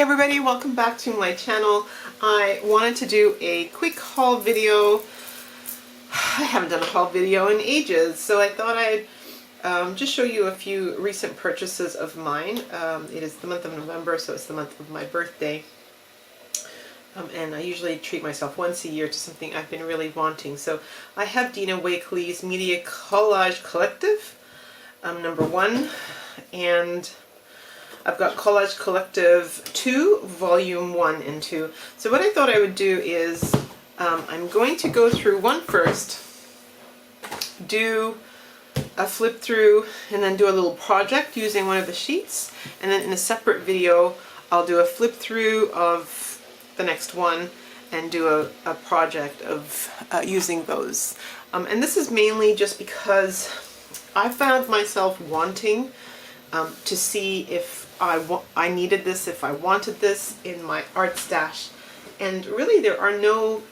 everybody, welcome back to my channel. I wanted to do a quick haul video. I haven't done a haul video in ages, so I thought I'd just show you a few recent purchases of mine. It is the month of November, so it's the month of my birthday. And I usually treat myself once a year to something I've been really wanting. So I have Dina Wakley's Media Collage Collective, #1, and I've got Collage Collective 2, Volume 1 and 2. So what I thought I would do is, I'm going to go through one first, do a flip through, and then do a little project using one of the sheets. And then in a separate video, I'll do a flip through of the next one and do a project of using those. And this is mainly just because I found myself wanting to see if I needed this, if I wanted this in my art stash. And really there are no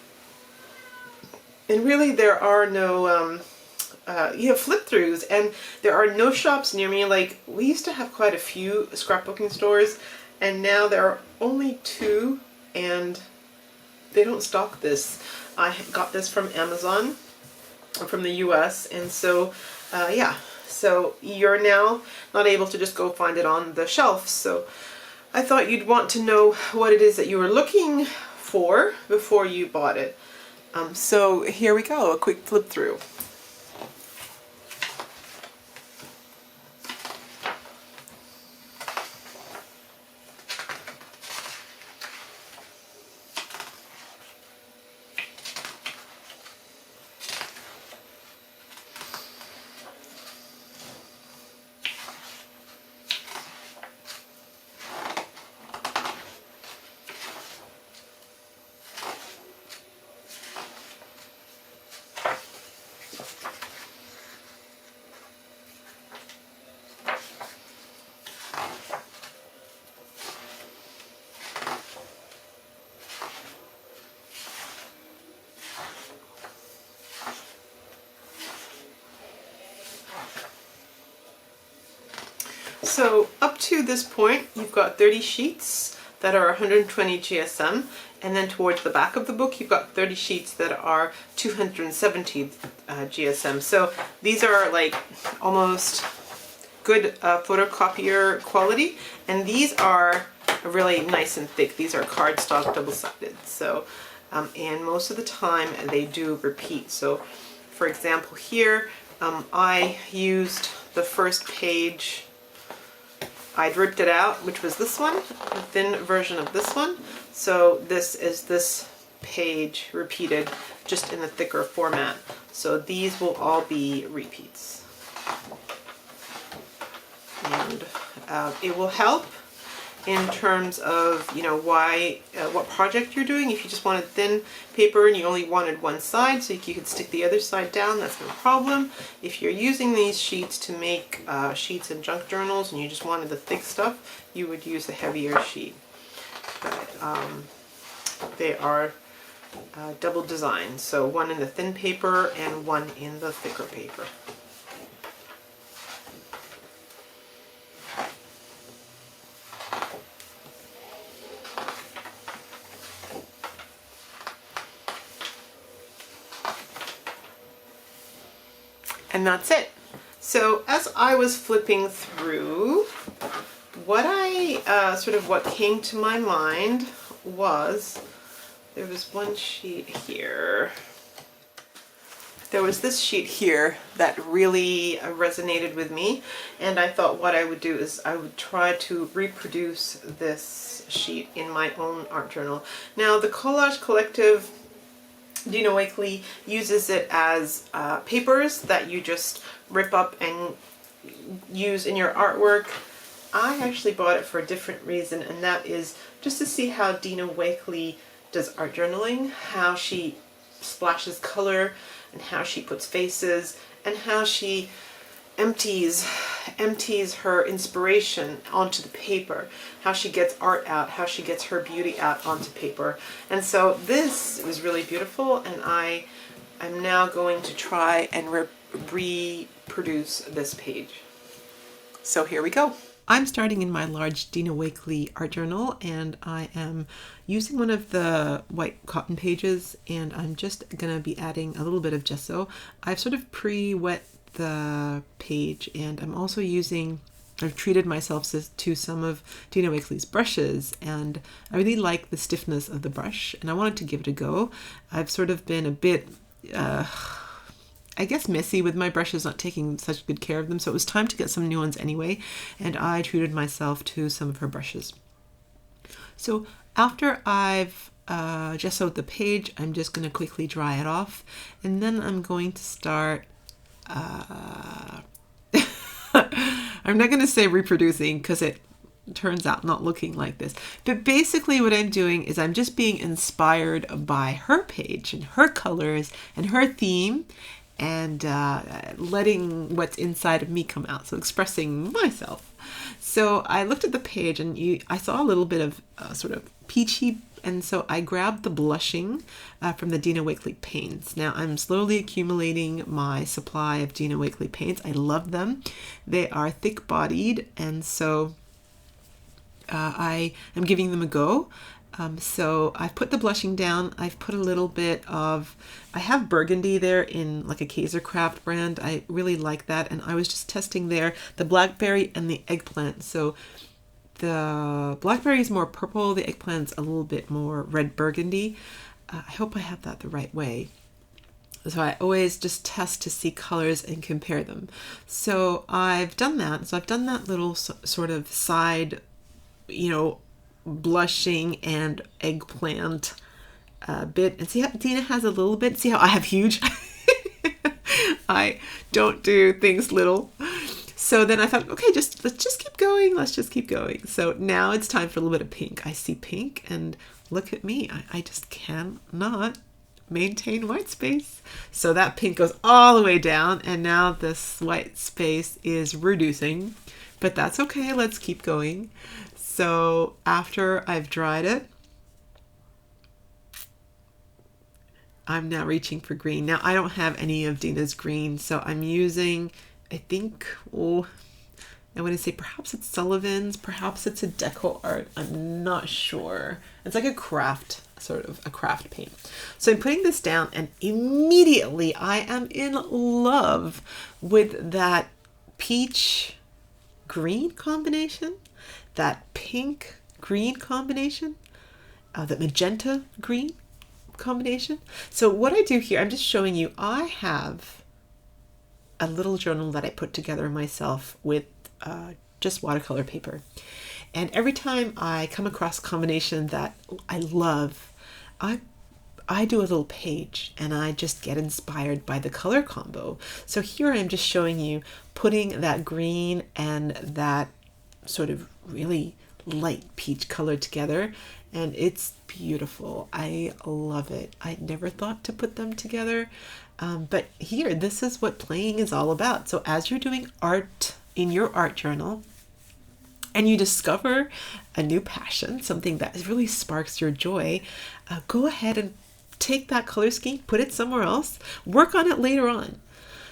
flip throughs, and there are no shops near me. Like, we used to have quite a few scrapbooking stores, and now there are only 2, and they don't stock this. I got this from Amazon, from the US, and so yeah, so you're now not able to just go find it on the shelf. So I thought you'd want to know what it is that you were looking for before you bought it. So here we go, a quick flip through. So up to this point, you've got 30 sheets that are 120 GSM, and then towards the back of the book, you've got 30 sheets that are 270 GSM. So these are like almost good photocopier quality, and these are really nice and thick. These are cardstock double-sided. So, and most of the time they do repeat. So, for example, here I used the first page. I'd ripped it out, which was this one, the thin version of this one. So this is this page repeated, just in the thicker format. So these will all be repeats. And it will help in terms of, you know, what project you're doing. If you just wanted thin paper and you only wanted one side, so you could stick the other side down, that's no problem. If you're using these sheets to make sheets and junk journals and you just wanted the thick stuff, you would use the heavier sheet. But they are double designed, so one in the thin paper and one in the thicker paper. And that's it. So as I was flipping through, what what came to my mind was, there was one sheet here. There was this sheet here that really resonated with me, and I thought what I would do is I would try to reproduce this sheet in my own art journal. Now, the Collage Collective, Dina Wakley, uses it as papers that you just rip up and use in your artwork. I actually bought it for a different reason, and that is just to see how Dina Wakley does art journaling, how she splashes color, and how she puts faces, and how she empties her inspiration onto the paper, how she gets art out, how she gets her beauty out onto paper. And so this was really beautiful, and I'm now going to try and reproduce this page. So here we go. I'm starting in my large Dina Wakley art journal, and I am using one of the white cotton pages, and I'm just going to be adding a little bit of gesso. I've sort of pre-wet the page, and I'm also I've treated myself to some of Dina Wakley's brushes, and I really like the stiffness of the brush, and I wanted to give it a go. I've sort of been a bit I guess messy with my brushes, not taking such good care of them, so it was time to get some new ones anyway, and I treated myself to some of her brushes. So after I've gessoed the page, I'm just going to quickly dry it off, and then I'm going to start I'm not going to say reproducing because it turns out not looking like this, but basically what I'm doing is I'm just being inspired by her page and her colors and her theme, and letting what's inside of me come out, so expressing myself. So I looked at the page, and I saw a little bit of sort of peachy, and so I grabbed the blushing from the Dina Wakley paints. Now I'm slowly accumulating my supply of Dina Wakley paints. I love them. They are thick-bodied, and so I am giving them a go. So I've put the blushing down. I've put a little bit of, I have burgundy there in like a Kaisercraft brand. I really like that. And I was just testing there the blackberry and the eggplant. So the blackberry is more purple. The eggplant's a little bit more red burgundy. I hope I have that the right way. So I always just test to see colors and compare them. So I've done that. So I've done that little sort of side, blushing and eggplant bit, and see how Dina has a little bit. See how I have huge. I don't do things little. So then I thought, okay, let's just keep going. Let's just keep going. So now it's time for a little bit of pink. I see pink, and look at me. I just cannot maintain white space. So that pink goes all the way down, and now this white space is reducing, but that's okay. Let's keep going. So after I've dried it, I'm now reaching for green. Now I don't have any of Dina's green, so I'm using, I think, I want to say perhaps it's Sullivan's, perhaps it's a Deco Art. I'm not sure. It's like a craft paint. So I'm putting this down, and immediately I am in love with that peach green combination. That pink green combination, that magenta green combination. So what I do here, I'm just showing you, I have a little journal that I put together myself with just watercolor paper. And every time I come across a combination that I love, I do a little page, and I just get inspired by the color combo. So here I'm just showing you putting that green and that sort of really light peach color together, and it's beautiful. I love it. I never thought to put them together, but here, this is what playing is all about. So as you're doing art in your art journal, and you discover a new passion, something that really sparks your joy, go ahead and take that color scheme, put it somewhere else, work on it later on.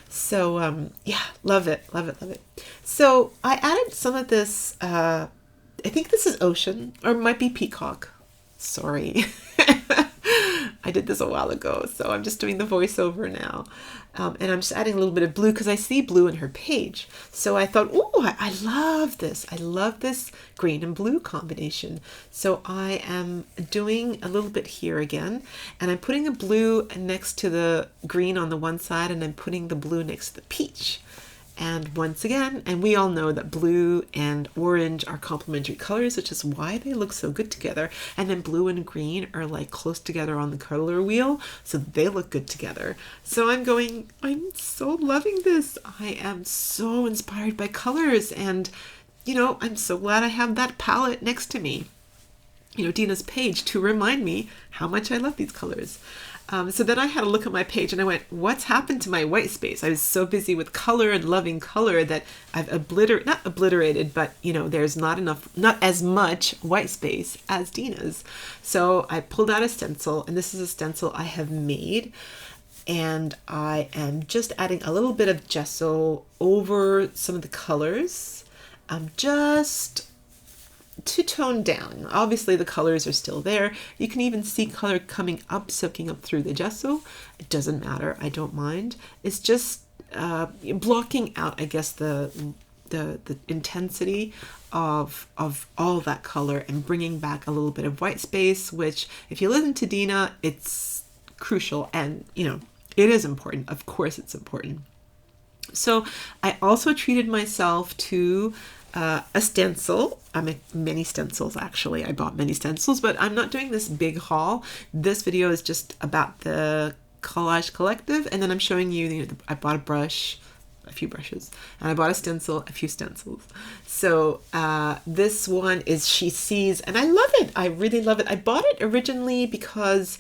So yeah, love it, love it, love it. So I added some of this, I think this is ocean, or it might be peacock. Sorry. I did this a while ago, so I'm just doing the voiceover now. And I'm just adding a little bit of blue because I see blue in her page. So I thought, oh, I love this. I love this green and blue combination. So I am doing a little bit here again, and I'm putting the blue next to the green on the one side, and I'm putting the blue next to the peach. And once again, and we all know that blue and orange are complementary colors, which is why they look so good together. And then blue and green are like close together on the color wheel, so they look good together. So I'm so loving this. I am so inspired by colors, and I'm so glad I have that palette next to me. Dina's page to remind me how much I love these colors. So then I had a look at my page, and I went, what's happened to my white space? I was so busy with color and loving color that I've not obliterated, but there's not as much white space as Dina's. So I pulled out a stencil, and this is a stencil I have made, and I am just adding a little bit of gesso over some of the colors. just to tone down. Obviously the colors are still there. You can even see color coming up, soaking up through the gesso. It doesn't matter, I don't mind. It's just blocking out, I guess, the intensity of all that color and bringing back a little bit of white space, which if you listen to Dina, it's crucial, and you know, it is important. Of course it's important. So I also treated myself to a stencil. I make many stencils, actually. I bought many stencils, but I'm not doing this big haul. This video is just about the Collage Collective, and then I'm showing you, I bought a brush, a few brushes, and I bought a stencil, a few stencils. So this one is She Sees, and I love it. I really love it. I bought it originally because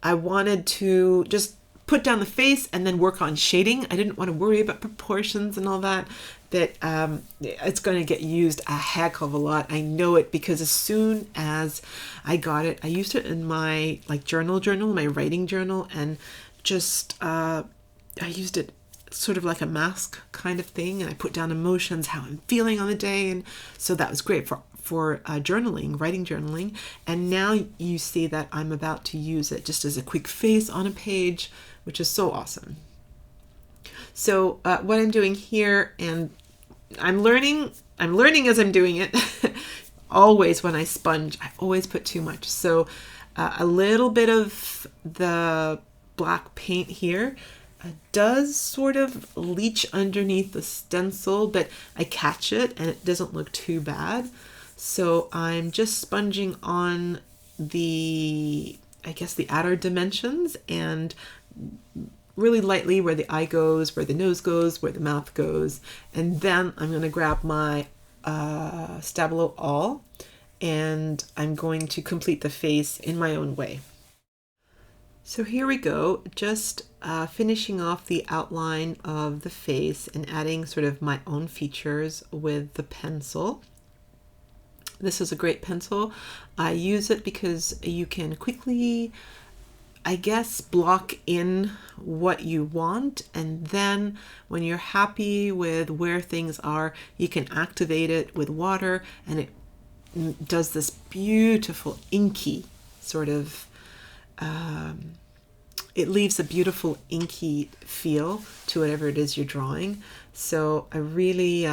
I wanted to just put down the face and then work on shading. I didn't want to worry about proportions and all that. It's going to get used a heck of a lot. I know it, because as soon as I got it, I used it in my journal, my writing journal, and just I used it sort of like a mask kind of thing, and I put down emotions, how I'm feeling on the day, and so that was great for journaling, writing journaling. And now you see that I'm about to use it just as a quick face on a page, which is so awesome. So what I'm doing here, and I'm learning as I'm doing it. Always when I sponge, I always put too much. So a little bit of the black paint here does sort of leach underneath the stencil, but I catch it and it doesn't look too bad. So I'm just sponging on the, I guess, the outer dimensions, and really lightly where the eye goes, where the nose goes, where the mouth goes. And then I'm going to grab my Stabilo All, and I'm going to complete the face in my own way. So here we go, just finishing off the outline of the face and adding sort of my own features with the pencil. This is a great pencil. I use it because you can quickly, I guess, block in what you want, and then when you're happy with where things are, you can activate it with water, and it does this beautiful inky sort of, it leaves a beautiful inky feel to whatever it is you're drawing. So I really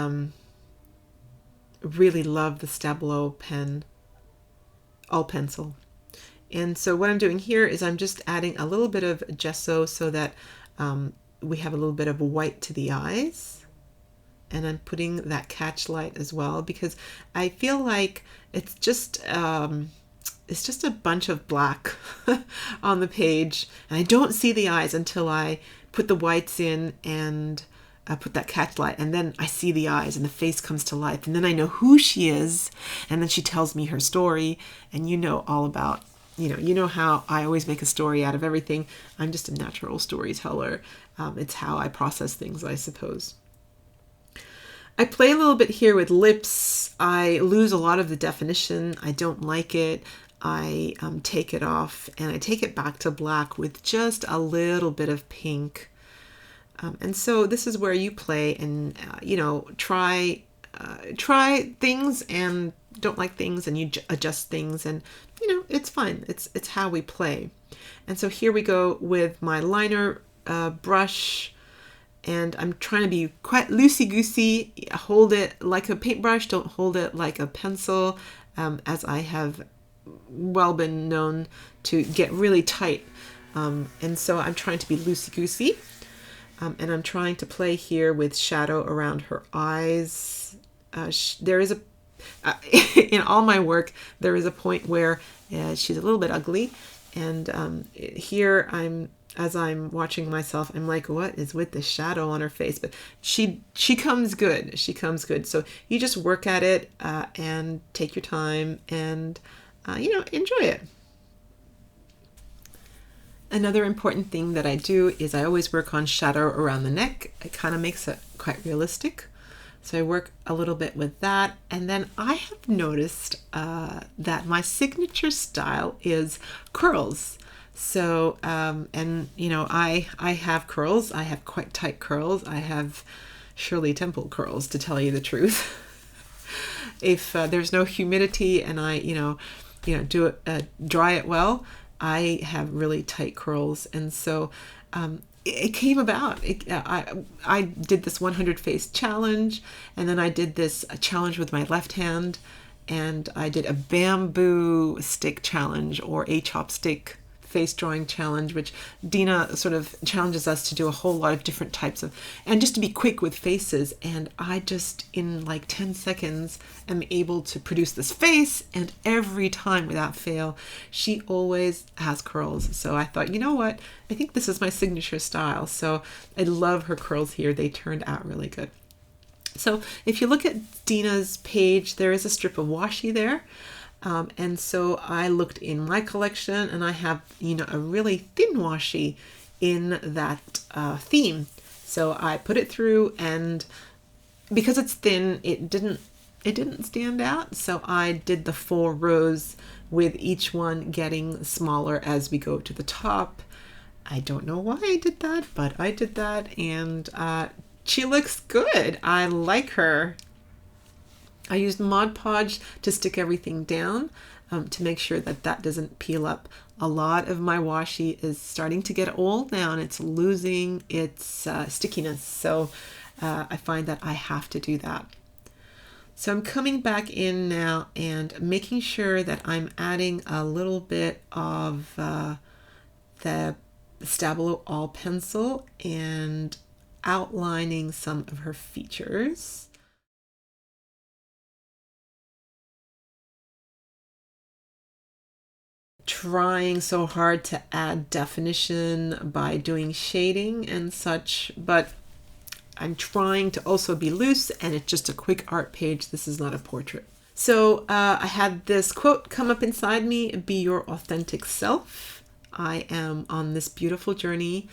love the Stabilo pen, all pencil. And so what I'm doing here is I'm just adding a little bit of gesso so that we have a little bit of white to the eyes. And I'm putting that catch light as well, because I feel like it's just a bunch of black on the page, and I don't see the eyes until I put the whites in and put that catch light, and then I see the eyes and the face comes to life, and then I know who she is, and then she tells me her story. And you know all about, you know how I always make a story out of everything. I'm just a natural storyteller. It's how I process things, I suppose. I play a little bit here with lips. I lose a lot of the definition. I don't like it. I take it off and I take it back to black with just a little bit of pink. And so this is where you play and, try things and don't like things, and you adjust things, and, it's fine. It's how we play. And so here we go with my liner brush, and I'm trying to be quite loosey-goosey. Hold it like a paintbrush, don't hold it like a pencil, as I have well been known to get really tight. And so I'm trying to be loosey-goosey. And I'm trying to play here with shadow around her eyes. There is in all my work, there is a point where she's a little bit ugly. And here as I'm watching myself, I'm like, what is with the shadow on her face? But she comes good. She comes good. So you just work at it and take your time and, enjoy it. Another important thing that I do is I always work on shadow around the neck. It kind of makes it quite realistic. So I work a little bit with that. And then I have noticed that my signature style is curls. So, I have curls. I have quite tight curls. I have Shirley Temple curls, to tell you the truth. if there's no humidity and I, do it, dry it well, I have really tight curls. And so it came about. I did this 100 face challenge, and then I did this challenge with my left hand, and I did a bamboo stick challenge, or a chopstick face drawing challenge, which Dina sort of challenges us to do a whole lot of different types of, and just to be quick with faces. And I just, in like 10 seconds, am able to produce this face, and every time without fail, she always has curls. So I thought, you know what? I think this is my signature style. So I love her curls here. They turned out really good. So if you look at Dina's page, there is a strip of washi there. And so I looked in my collection, and I have, a really thin washi in that theme. So I put it through, and because it's thin, it didn't stand out. So I did the 4 rows, with each one getting smaller as we go to the top. I don't know why I did that, but I did that, and she looks good. I like her. I used Mod Podge to stick everything down to make sure that that doesn't peel up. A lot of my washi is starting to get old now, and it's losing its stickiness. So I find that I have to do that. So I'm coming back in now and making sure that I'm adding a little bit of the Stabilo All pencil and outlining some of her features. Trying so hard to add definition by doing shading and such, but I'm trying to also be loose, and it's just a quick art page. This is not a portrait. So I had this quote come up inside me: be your authentic self. I am on this beautiful journey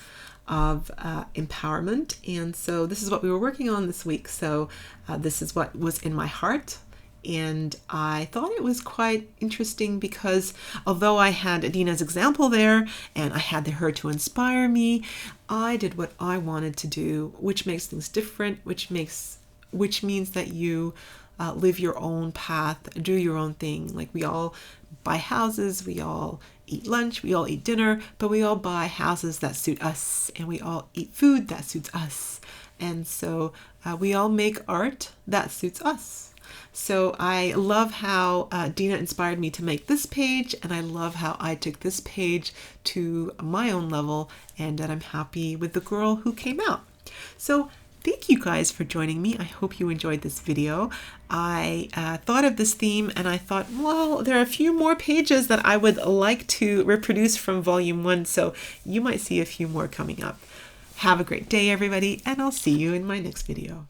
of empowerment, and so this is what we were working on this week. So this is what was in my heart. And I thought it was quite interesting because although I had Dina's example there and I had her to inspire me, I did what I wanted to do, which makes things different, which means that you live your own path, do your own thing. Like, we all buy houses, we all eat lunch, we all eat dinner, but we all buy houses that suit us, and we all eat food that suits us. And so we all make art that suits us. So I love how Dina inspired me to make this page, and I love how I took this page to my own level, and that I'm happy with the girl who came out. So thank you guys for joining me. I hope you enjoyed this video. I thought of this theme, and I thought, well, there are a few more pages that I would like to reproduce from volume 1, so you might see a few more coming up. Have a great day, everybody, and I'll see you in my next video.